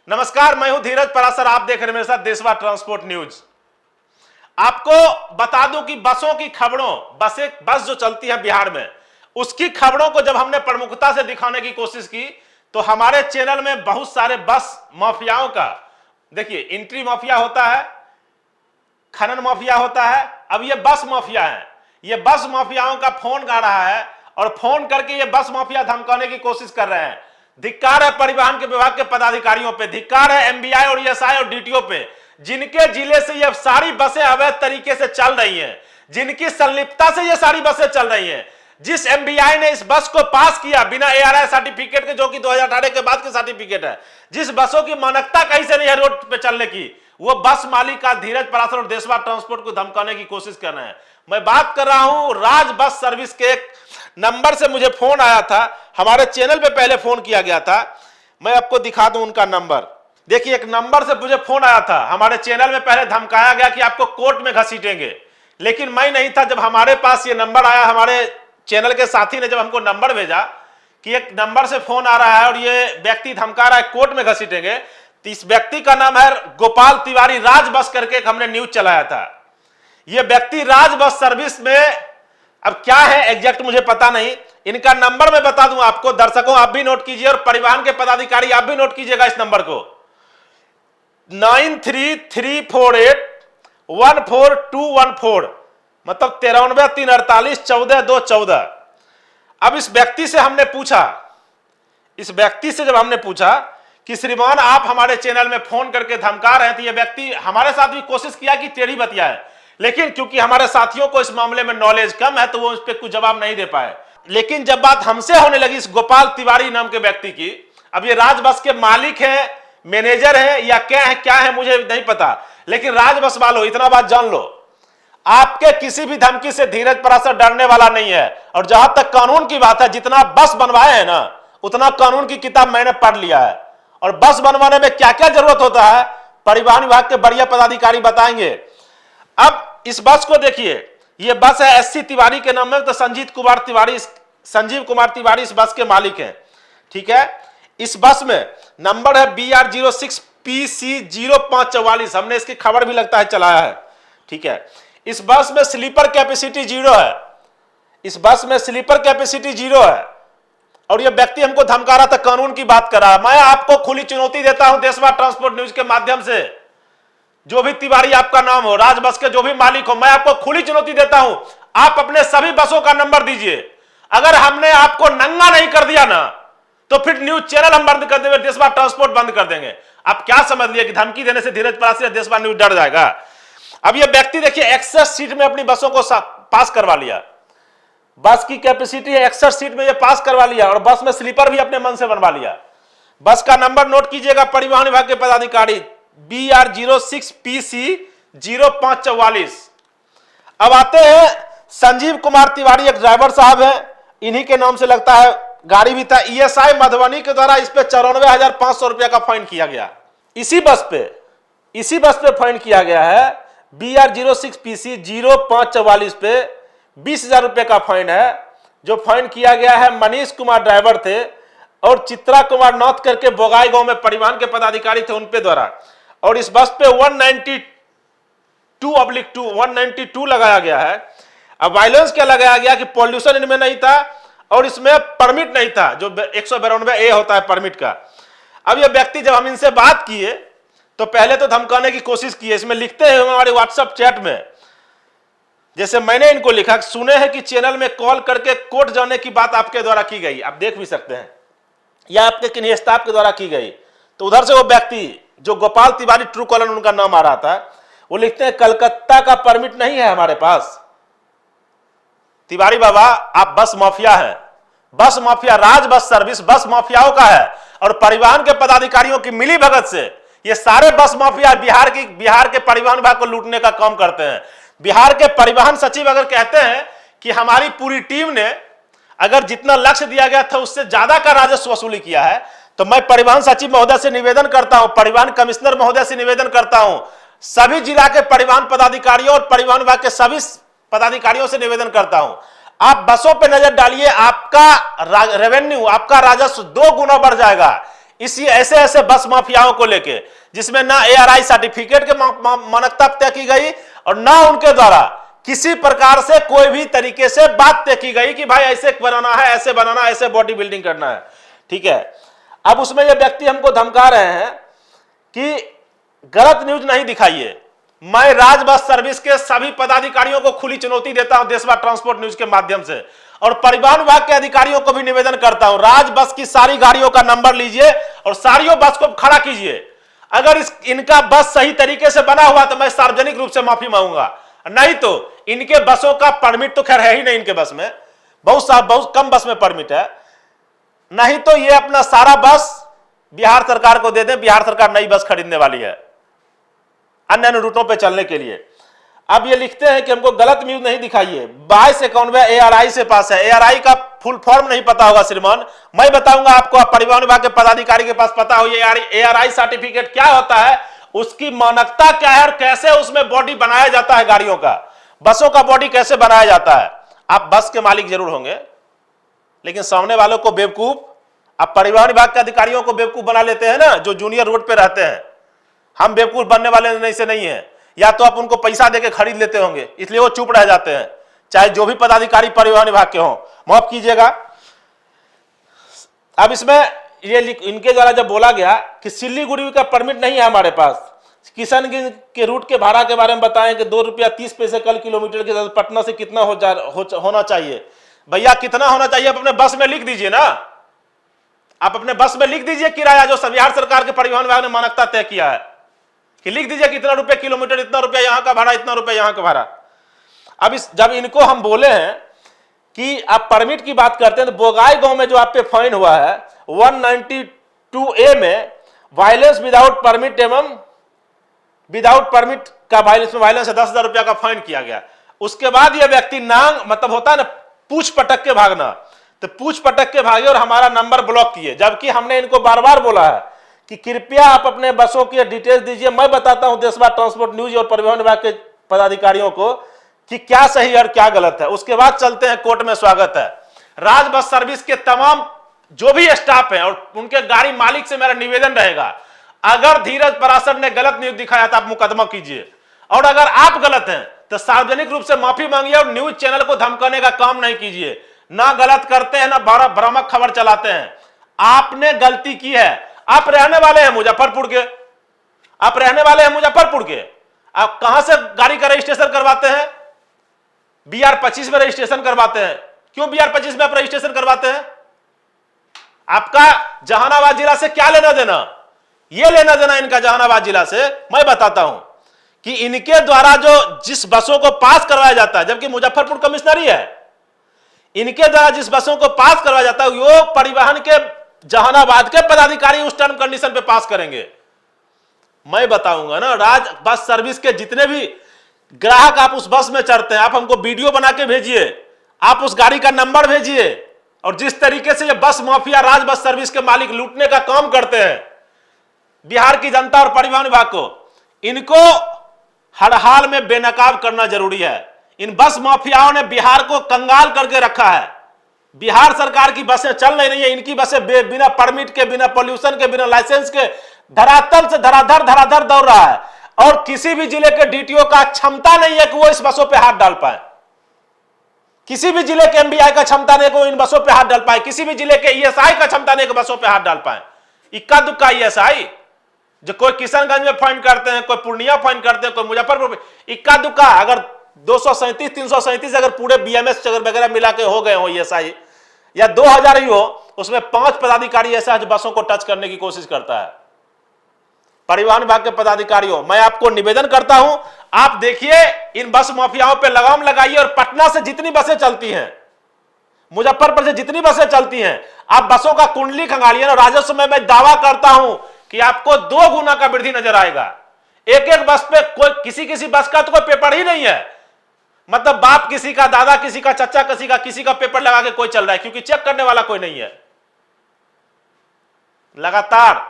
नमस्कार, मैं हूं धीरज परासर। आप देख रहे हैं मेरे साथ देशवा ट्रांसपोर्ट न्यूज। आपको बता दूं कि बसों की खबरों, बस जो चलती है बिहार में, उसकी खबरों को जब हमने प्रमुखता से दिखाने की कोशिश की तो हमारे चैनल में बहुत सारे बस माफियाओं का, देखिए एंट्री माफिया होता है, खनन माफिया होता है, अब ये बस माफिया है। ये बस माफियाओं का फोन गा रहा है और फोन करके ये बस माफिया धमकाने की कोशिश कर रहे हैं। धिक्कार है परिवहन के विभाग के पदाधिकारियों पे, धिक्कार है एमबीआई और ईएसआई और डीटीओ पे, जिनके जिले से ये सारी बसें अवैध तरीके से चल रही हैं, जिनकी संलिप्तता से ये सारी बसें चल रही हैं। जिस एमबीआई ने इस बस को पास किया बिना एआरआई सर्टिफिकेट के, जो कि 2018 के बाद के सर्टिफिकेट है, जिस बसों की मानकता कहीं से नहीं है रोड पे चलने की, वो बस मालिक का धीरज परासर और देशवा ट्रांसपोर्ट को धमकाने की कोशिश कर रहे हैं। मैं बात कर रहा हूं राज बस सर्विस के एक नंबर से मुझे फोन आया था, हमारे चैनल पे पहले फोन किया गया था। मैं आपको दिखा दूं उनका नंबर। देखिए, एक नंबर से मुझे फोन आया था, हमारे चैनल में पहले धमकाया गया कि आपको कोर्ट में घसीटेंगे, लेकिन मैं नहीं था। जब हमारे पास ये नंबर आया, हमारे चैनल के साथी ने जब हमको नंबर भेजा कि एक नंबर से फोन आ रहा है और ये व्यक्ति धमका रहा है कोर्ट में घसीटेंगे, तो इस व्यक्ति का नाम है गोपाल तिवारी। राज बस करके एक हमने न्यूज चलाया था। ये व्यक्ति राज बस सर्विस में, अब क्या है एग्जैक्ट मुझे पता नहीं, इनका नंबर मैं बता दूं आपको, दर्शकों आप भी नोट कीजिए और परिवहन के पदाधिकारी आप भी नोट कीजिएगा इस नंबर को, 9334814214, मतलब 9338414214। अब इस व्यक्ति से हमने पूछा, जब हमने पूछा कि श्रीमान आप हमारे चैनल में फोन करके धमका रहे थे, ये व्यक्ति हमारे साथ भी कोशिश किया कि टेढ़ी बतिया है, लेकिन क्योंकि हमारे साथियों को इस मामले में नॉलेज कम है तो वो इस पर कुछ जवाब नहीं दे पाए। लेकिन जब बात हमसे होने लगी इस गोपाल तिवारी नाम के व्यक्ति की, अब ये राज बस के मालिक हैं, मैनेजर हैं या क्या है मुझे नहीं पता, लेकिन राज बस वालों इतना बात जान लो, आपके किसी भी धमकी से धीरज परासर डरने वाला नहीं है। और जहां तक कानून की बात है, जितना बस बनवाए हैं ना, उतना कानून की किताब मैंने पढ़ लिया है, और बस बनवाने में क्या क्या जरूरत होता है परिवहन विभाग के बढ़िया पदाधिकारी बताएंगे। अब इस बस को देखिए, ये बस है एससी तिवारी के नाम में, तो संजीव कुमार तिवारी इस बस के मालिक हैं, ठीक है। इस बस में नंबर है BR06PC0544, हमने इसकी खबर भी लगता है चलाया है, ठीक है। इस बस में स्लीपर कैपेसिटी 0 है, इस बस में स्लीपर कैपेसिटी 0 है, और यह व्यक्ति हमको धमका रहा था, कानून की बात कर रहा है। मैं आपको खुली चुनौती देता हूं देशवा ट्रांसपोर्ट न्यूज के माध्यम से, जो भी तिवारी आपका नाम हो, राज बस के जो भी मालिक हो, मैं आपको खुली चुनौती देता हूं, आप अपने सभी बसों का नंबर दीजिए। अगर हमने आपको नंगा नहीं कर दिया ना, तो फिर न्यूज चैनल हम बंद कर देंगे, देशवा ट्रांसपोर्ट बंद कर देंगे। आप क्या समझ लिए कि धमकी देने से धीरज परासर देशवा न्यूज डर जाएगा? अब ये व्यक्ति देखिए 61 सीट में अपनी बसों को पास करवा लिया, बस की कैपेसिटी है 61 सीट में ये पास करवा लिया, और बस में स्लीपर भी अपने मन से बनवा लिया। बस का नंबर नोट कीजिएगा परिवहन विभाग के पदाधिकारी, BR06PC0544। अब आते हैं संजीव कुमार तिवारी, एक ड्राइवर साहब हैं, इन्हीं के नाम से लगता है गाड़ी भी था। ईएसआई मधुबनी के द्वारा इस पे 94,500 रुपया का फाइन किया गया। इसी बस पे फाइन किया गया है, BR06PC0544 पे 20,000 रुपये का फाइन है, जो फाइन किया गया है। मनीष कुमार ड्राइवर थे और चित्रा कुमार नाथ करके बोगाई गांव में परिवहन के पदाधिकारी थे, उनपे द्वारा। और इस बस पे 192/2 लगाया गया है। अब वायलेंस क्या लगाया गया कि पॉल्यूशन इनमें नहीं था और इसमें परमिट नहीं था, जो 192A होता है परमिट का। अब ये व्यक्ति, जब हम इनसे बात किए तो पहले तो धमकाने की कोशिश की है, इसमें लिखते हैं हमारे व्हाट्सएप चैट में, जैसे मैंने इनको लिखा, सुने हैं कि चैनल में कॉल करके कोर्ट जाने की बात आपके द्वारा की गई, आप देख भी सकते हैं, या आपके किन्हीं स्टाफ के द्वारा की गई। तो उधर से वो व्यक्ति जो गोपाल तिवारी, ट्रू कॉलर उनका नाम आ रहा था, वो लिखते हैं कलकत्ता का परमिट नहीं है हमारे पास। तिवारी बाबा, आप बस माफिया हैं, बस माफिया, राज बस सर्विस बस माफियाओं का है, और परिवहन के पदाधिकारियों की मिली भगत से ये सारे बस माफिया बिहार के परिवहन विभाग को लूटने का काम करते हैं। बिहार के परिवहन सचिव अगर कहते हैं कि हमारी पूरी टीम ने अगर जितना लक्ष्य दिया गया था उससे ज्यादा का राजस्व वसूली किया है, तो मैं परिवहन सचिव महोदय से निवेदन करता हूं, परिवहन कमिश्नर महोदय से निवेदन करता हूं, सभी जिला के परिवहन पदाधिकारियों और परिवहन विभाग के सभी पदाधिकारियों से निवेदन करता हूं, आप बसों पे नजर डालिए, आपका रेवेन्यू, आपका राजस्व 2 गुना बढ़ जाएगा। इसी ऐसे ऐसे बस माफियाओं को लेके, जिसमें ना एआरआई सर्टिफिकेट के मानकता तय की गई और ना उनके द्वारा किसी प्रकार से कोई भी तरीके से बात तय की गई कि भाई ऐसे बनाना है, ऐसे बनाना, ऐसे बॉडी बिल्डिंग करना है। ठीक है, अब उसमें ये व्यक्ति हमको धमका रहे हैं कि गलत न्यूज नहीं दिखाइए। मैं राज बस सर्विस के सभी पदाधिकारियों को खुली चुनौती देता हूं देशवा ट्रांसपोर्ट न्यूज के माध्यम से, और परिवहन विभाग के अधिकारियों को भी निवेदन करता हूं, राज बस की सारी गाड़ियों का नंबर लीजिए और सारियों बस को खड़ा कीजिए। अगर इनका बस सही तरीके से बना हुआ तो मैं सार्वजनिक रूप से माफी मांगूंगा, नहीं तो इनके बसों का परमिट तो खैर है ही नहीं, इनके बस में बहुत कम बस में परमिट है, नहीं तो ये अपना सारा बस बिहार सरकार को दे दें। बिहार सरकार नई बस खरीदने वाली है अन्य रूटों पे चलने के लिए। अब ये लिखते हैं कि हमको गलत न्यूज नहीं दिखाइए। 2291 एआरआई से पास है। एआरआई का फुल फॉर्म नहीं पता होगा श्रीमान, मैं बताऊंगा आपको, आप परिवहन विभाग के पदाधिकारी के पास पता हो एआरआई सर्टिफिकेट क्या होता है, उसकी मानकता क्या है और कैसे उसमें बॉडी बनाया जाता है, गाड़ियों का, बसों का बॉडी कैसे बनाया जाता है। आप बस के मालिक जरूर होंगे, लेकिन सामने वालों को बेवकूफ, आप परिवहन विभाग के अधिकारियों को बेवकूफ बना लेते हैं ना, जो जूनियर रोड पे रहते हैं। हम बेवकूफ बनने वाले नहीं से नहीं है, या तो आप उनको पैसा देके खरीद लेते होंगे इसलिए वो चुप रह जाते हैं, चाहे जो भी पदाधिकारी परिवहन विभाग के हों, माफ कीजिएगा। अब इसमें ये इनके द्वारा जब बोला गया कि सिल्लीगुड़ी का परमिट नहीं है हमारे पास, किशनगंज के रूट के भाड़ा के बारे में बताएं कि 2 रुपया 30 पैसे कल किलोमीटर के साथ पटना से कितना होना चाहिए। भैया कितना होना चाहिए आप अपने बस में लिख दीजिए ना, आप अपने बस में लिख दीजिए किराया, जो बिहार सरकार के परिवहन विभाग ने मानकता तय किया है, कि लिख दीजिए कितना रुपए किलोमीटर, इतना रुपया यहाँ का भाड़ा, इतना रुपया यहाँ का भाड़ा। अब जब इनको हम बोले हैं कि आप परमिट की बात करते हैं, तो बोगाई गांव में जो आप पे फाइन हुआ है 192A में वायलेंस विदाउट परमिट एवं विदाउट परमिट का वायलेंस है, 10,000 रुपया का फाइन किया गया। उसके बाद यह व्यक्ति नांग, मतलब होता है ना पूछ पटक के भागना, तो पूछ पटक के भागे और हमारा नंबर ब्लॉक किए, जबकि हमने इनको बार बार बोला है कि कृपया आप अपने बसों की डिटेल्स दीजिए। मैं बताता हूं देशवा ट्रांसपोर्ट न्यूज और परिवहन विभाग के पदाधिकारियों को कि क्या सही और क्या गलत है। उसके बाद चलते हैं कोर्ट में। स्वागत है राज बस सर्विस के तमाम जो भी स्टाफ है और उनके गाड़ी मालिक से मेरा निवेदन रहेगा, अगर धीरज पराशर ने गलत न्यूज दिखाया तो आप मुकदमा कीजिए, और अगर आप गलत हैं तो सार्वजनिक रूप से माफी मांगिए और न्यूज चैनल को धमकाने का काम नहीं कीजिए। ना गलत करते हैं ना भ्रामक खबर चलाते हैं। आपने गलती की है। आप रहने वाले हैं मुजफ्फरपुर के, आप रहने वाले हैं मुजफ्फरपुर के, आप कहां से गाड़ी का रजिस्ट्रेशन करवाते हैं? BR-25 में रजिस्ट्रेशन करवाते हैं। क्यों BR-25 में आप रजिस्ट्रेशन करवाते हैं? आपका जहानाबाद जिला से क्या लेना देना? ये लेना देना इनका जहानाबाद जिला से, मैं बताता हूं कि इनके द्वारा जो जिस बसों को पास करवाया जाता है, जबकि मुजफ्फरपुर कमिश्नरी है, इनके द्वारा जिस बसों को पास करवाया जाता है वो परिवहन के जहानाबाद के पदाधिकारी उस टर्म कंडीशन पे पास करेंगे। मैं बताऊंगा ना, राज बस सर्विस के जितने भी ग्राहक आप उस बस में चढ़ते हैं, आप हमको वीडियो बना के भेजिए, आप उस गाड़ी का नंबर भेजिए, और जिस तरीके से ये बस माफिया राज बस सर्विस के मालिक लूटने का काम करते हैं बिहार की जनता और परिवहन विभाग को, इनको हर हाल में बेनकाब करना जरूरी है। इन बस माफियाओं ने बिहार को कंगाल करके रखा है। बिहार सरकार की बसें चल नहीं रही है, इनकी बसें बिना परमिट के, बिना पॉल्यूशन के, बिना लाइसेंस के धरातल से धराधर दौड़ रहा है, और किसी भी जिले के डीटीओ का क्षमता नहीं है कि वो इस बसों पे हाथ डाल पाए। किसी भी जिले के एमबीआई का क्षमता नहीं है कि वो इन बसों पे हाथ डाल पाए। किसी भी जिले के ईएसआई का क्षमता नहीं है कि बसों पे हाथ डाल पाए। इक्का दुक्का ईएसआई, जो कोई किशनगंज में फाइन करते हैं, कोई पूर्णिया फाइन करते हैं, कोई मुजफ्फरपुर में, इक्का दुक्का। अगर 237, 337 अगर पूरे बीएमएस वगैरह मिला के हो गए हो ईएसआई, या 2000 ही हो, उसमें 5 पदाधिकारी ऐसा है जो बसों को टच करने की कोशिश करता है। परिवहन विभाग के पदाधिकारियों, मैं आपको निवेदन करता हूं, आप देखिए इन बस माफियाओं पे लगाम लगाइए, और पटना से जितनी बसें चलती हैं, मुजफ्फरपुर से जितनी बसें चलती हैं, आप बसों का कुंडली खंगालिए ना। राजस्व में मैं दावा करता हूं कि आपको 2 गुना का वृद्धि नजर आएगा। एक बस पे कोई किसी बस का तो कोई पेपर ही नहीं है, मतलब बाप किसी का, दादा किसी का, चचा किसी का पेपर लगा के कोई चल रहा है, क्योंकि चेक करने वाला कोई नहीं है। लगातार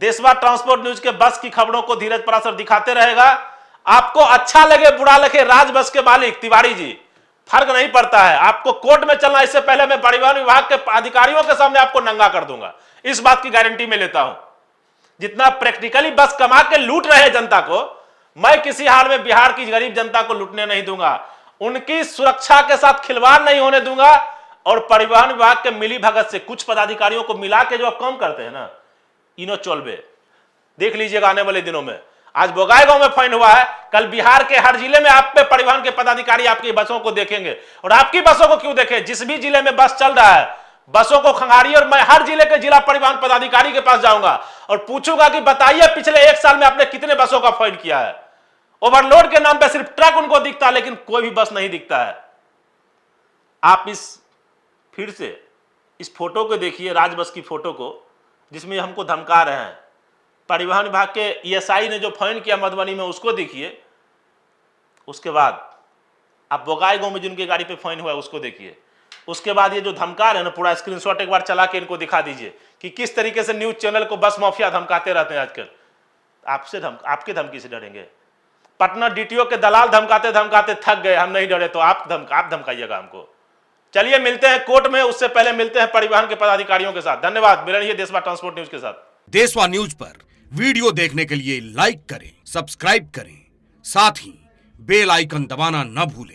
देशवा ट्रांसपोर्ट न्यूज के बस की खबरों को धीरज पराशर दिखाते रहेगा। आपको अच्छा लगे बुरा लगे, राज बस के मालिक तिवारी जी, फर्क नहीं पड़ता है। आपको कोर्ट में चलना, इससे पहले मैं परिवहन विभाग के अधिकारियों के सामने आपको नंगा कर दूंगा। इस बात की गारंटी मैं लेता हूं। जितना प्रैक्टिकली बस कमा के लूट रहे जनता को, मैं किसी हाल में बिहार की गरीब जनता को लूटने नहीं दूंगा। उनकी सुरक्षा के साथ खिलवाड़ नहीं होने दूंगा। और परिवहन विभाग के मिली भगत से कुछ पदाधिकारियों को मिला के जो आप काम करते हैं ना, इनो चोलबे देख लीजिएगा आने वाले दिनों में। आज बोगाईगांव में फाइन हुआ है, कल बिहार के हर जिले में आप पे परिवहन के पदाधिकारी आपकी बसों को देखेंगे। और आपकी बसों को क्यों देखें? जिस भी जिले में बस चल रहा है, बसों को खंगारिए और मैं हर जिले के जिला परिवहन पदाधिकारी के पास जाऊंगा और पूछूंगा कि बताइए पिछले 1 साल में आपने कितने बसों का फाइन किया है। ओवरलोड के नाम पे सिर्फ ट्रक उनको दिखता है, लेकिन कोई भी बस नहीं दिखता है। आप फिर से इस फोटो को देखिए, राज बस की फोटो को, जिसमें हमको धमका रहे हैं। परिवहन विभाग के ईएसआई ने जो फाइन किया मधुबनी में, उसको देखिए। उसके बाद आप बोगाईगांव में जिनकी गाड़ी पे फाइन हुआ है उसको देखिए। उसके बाद ये जो धमका रहे हैं ना, पूरा स्क्रीनशॉट एक बार चला के इनको दिखा दीजिए कि किस तरीके से न्यूज चैनल को बस माफिया धमकाते रहते हैं आजकल। आपके धमकी से डरेंगे? पटना डीटीओ के दलाल धमकाते धमकाते थक गए, हम नहीं डरे, तो आप धमकाइएगा हमको। चलिए मिलते हैं कोर्ट में, उससे पहले मिलते हैं परिवहन के पदाधिकारियों के साथ। धन्यवाद। मिल रही है देशवा ट्रांसपोर्ट न्यूज के साथ। देशवा न्यूज पर वीडियो देखने के लिए लाइक करें, सब्सक्राइब करें, साथ ही बेल आइकन दबाना न भूलें।